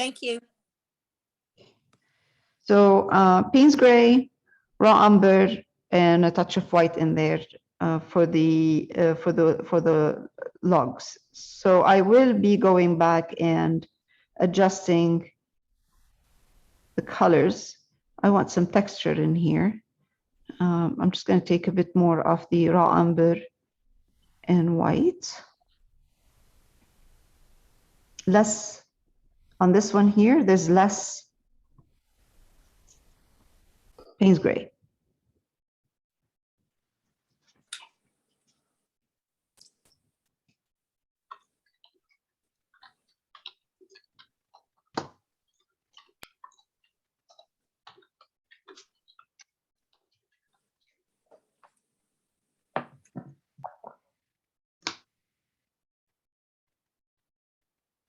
Thank you. So Payne's gray, raw umber, and a touch of white in there for the logs. So I will be going back and adjusting the colors. I want some texture in here. I'm just going to take a bit more of the raw umber and white. Less on this one here, there's less Payne's gray.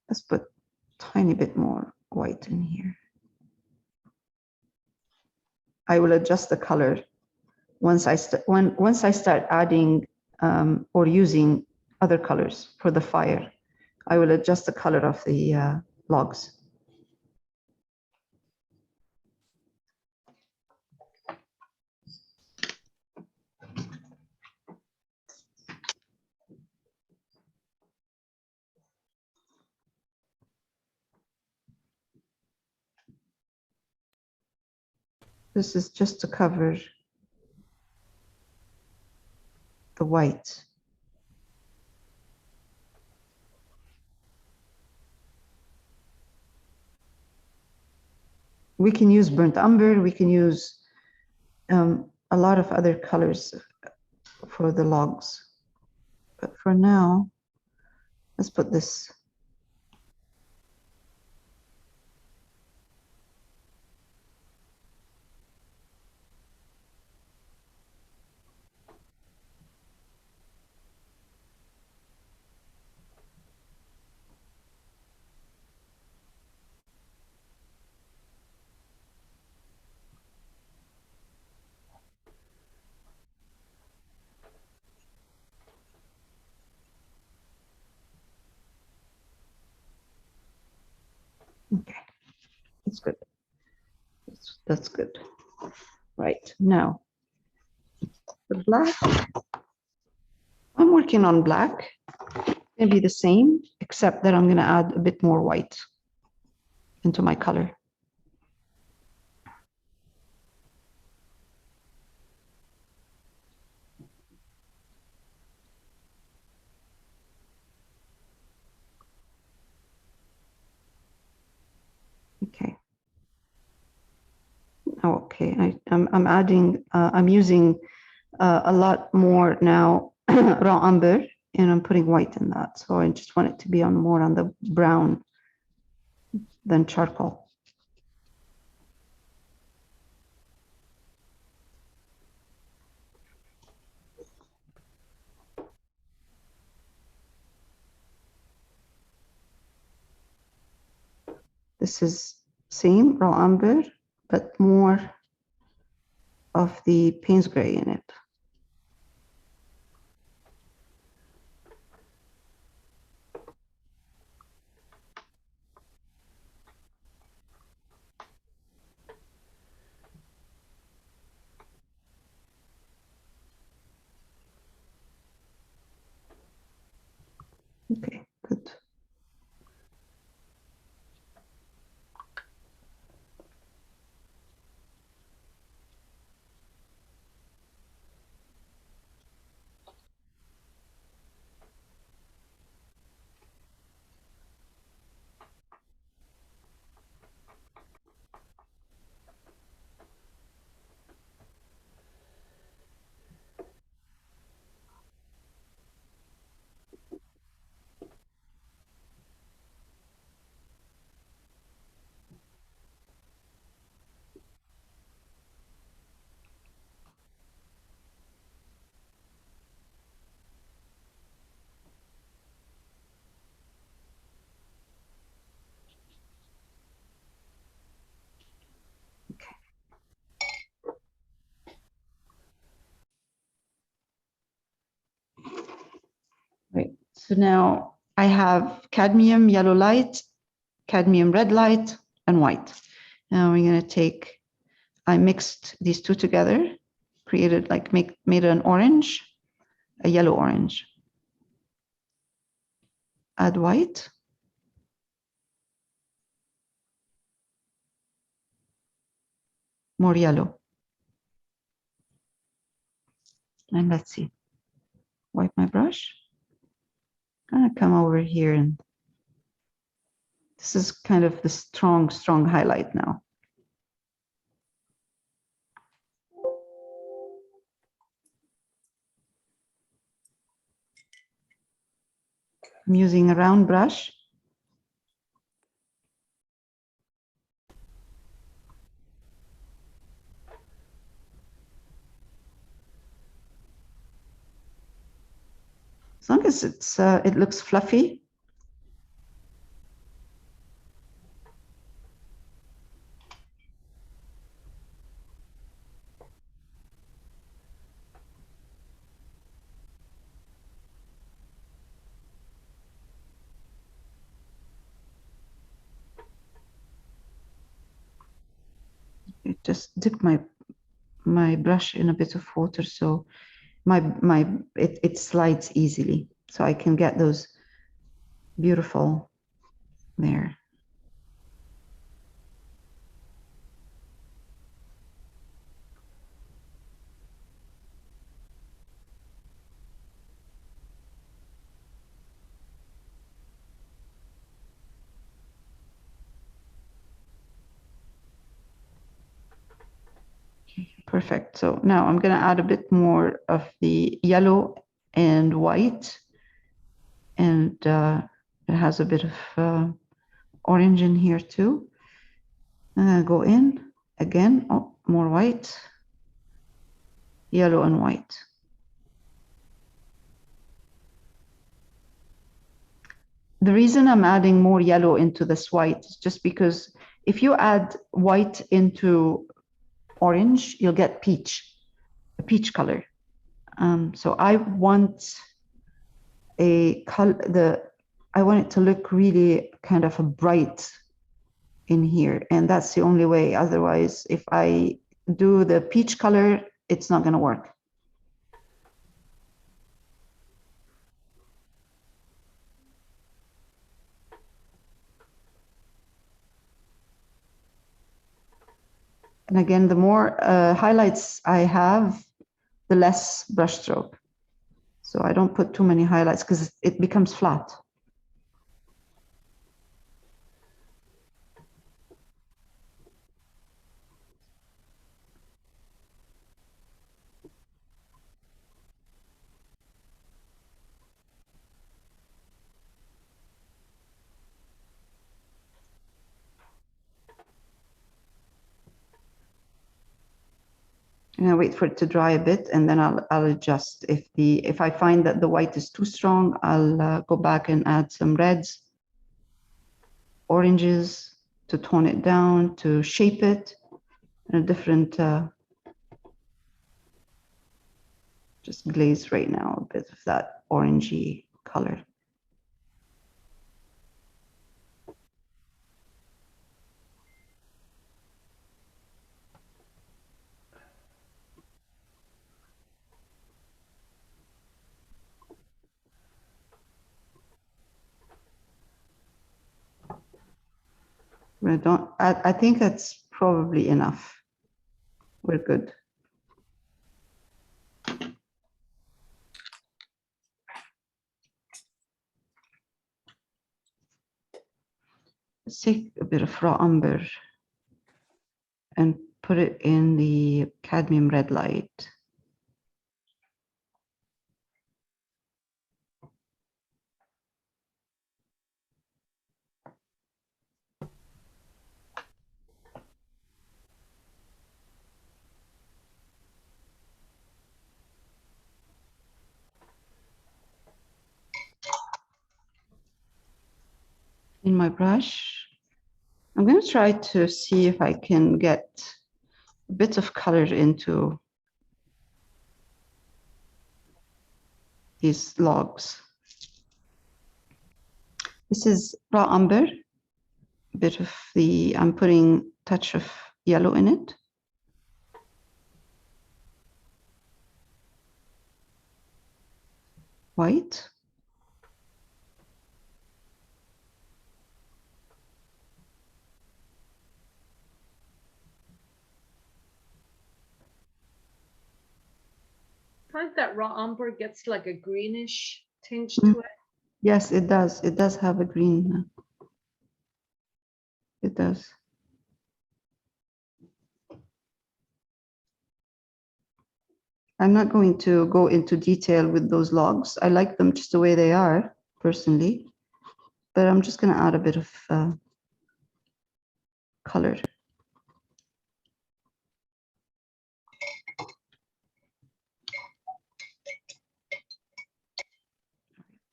Let's put a tiny bit more white in here. I will adjust the color once I start adding or using other colors for the fire. I will adjust the color of the logs. This is just to cover the white. We can use burnt umber, we can use a lot of other colors for the logs. But for now, let's put this. Okay, that's good. That's good. Right, now, the black, I'm working on black. It's gonna be the same, except that I'm gonna add a bit more white into my color. Okay. Okay, I'm adding, I'm using a lot more now raw umber, and I'm putting white in that. So I just want it to be on more on the brown than charcoal. This is same raw umber, but more of the Payne's gray in it. Okay, good. Right, so now I have cadmium, yellow light, cadmium red light, and white. Now we're going to take, I mixed these two together, created like, made an orange, a yellow orange. Add white. More yellow. And let's see. Wipe my brush. I'm gonna come over here, and this is kind of the strong highlight now. I'm using a round brush. As long as it's it looks fluffy. Just dip my brush in a bit of water so it slides easily, so I can get those beautiful there. Perfect. So now I'm going to add a bit more of the yellow and white, and it has a bit of orange in here too. I'm going to go in again. Oh, more white, yellow and white. The reason I'm adding more yellow into this white is just because if you add white into orange, you'll get peach, a peach color. So I want a color, I want it to look really kind of a bright in here, and that's the only way. Otherwise, if I do the peach color, it's not going to work. And again, the more highlights I have, the less brush stroke. So I don't put too many highlights because it becomes flat. And I wait for it to dry a bit, and then I'll adjust. If I find that the white is too strong, I'll go back and add some reds, oranges to tone it down, to shape it in a different, just glaze right now a bit of that orangey color. I think that's probably enough. We're good. Let's take a bit of raw umber and put it in the cadmium red light. In my brush, I'm going to try to see if I can get a bit of color into these logs. This is raw umber, bit of the, I'm putting touch of yellow in it. White. I find that raw umber gets like a greenish tinge Mm. to it. Yes, it does. It does have a green. It does. I'm not going to go into detail with those logs. I like them just the way they are, personally. But I'm just going to add a bit of color.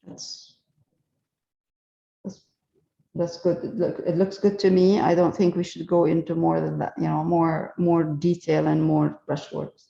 That's that's good. It looks good to me. I don't think we should go into more than that, you know, more detail and more brushworks.